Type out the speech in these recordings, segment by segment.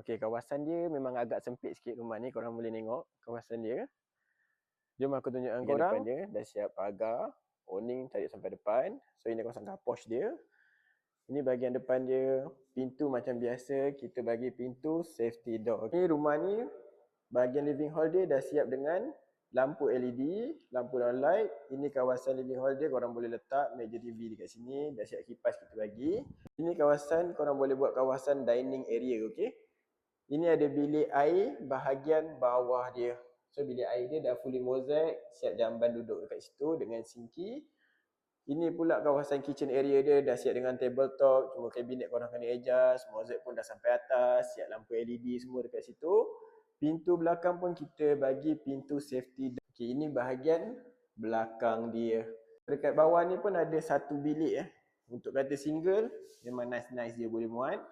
Okey, kawasan dia memang agak sempit sikit rumah ni, korang boleh tengok kawasan dia. Jom aku tunjukkan korang. Depan dia dah siap pagar, awning tarik sampai depan. So ini kawasan car porch dia. Ini bahagian depan dia, pintu macam biasa kita bagi pintu safety door. Ni rumah ni bahagian living hall dia dah siap dengan lampu LED, lampu down light. Ini kawasan living hall dia, korang boleh letak meja TV dekat sini, dah siap kipas kita bagi. Ini kawasan korang boleh buat kawasan dining area, okey. Ini ada bilik air bahagian bawah dia. So bilik air dia dah fully mozaik, siap jamban duduk dekat situ dengan sinki. Ini pula kawasan kitchen area dia dah siap dengan tabletop, cuma kabinet korang kena adjust, mozaik pun dah sampai atas, siap lampu LED semua dekat situ. Pintu belakang pun kita bagi pintu safety. Okey, ini bahagian belakang dia. Dekat bawah ni pun ada satu bilik untuk kata single, memang nice-nice dia boleh muat.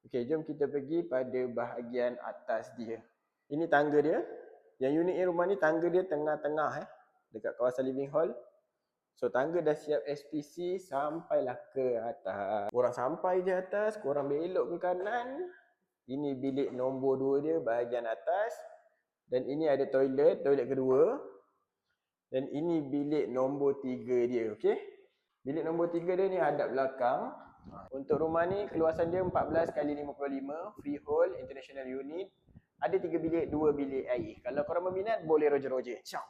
Okey, jom kita pergi pada bahagian atas dia. Ini tangga dia. Yang uniknya rumah ni tangga dia tengah-tengah dekat kawasan living hall. So tangga dah siap SPC sampailah ke atas. Korang sampai je atas, korang belok ke kanan. Ini bilik nombor 2 dia bahagian atas. Dan ini ada toilet kedua. Dan ini bilik nombor 3 dia, okey. Bilik nombor 3 dia ni hadap belakang. Untuk rumah ni keluasan dia 14x55, freehold, international unit. Ada 3 bilik, 2 bilik air. Kalau korang berminat boleh roger-roger. Ciao.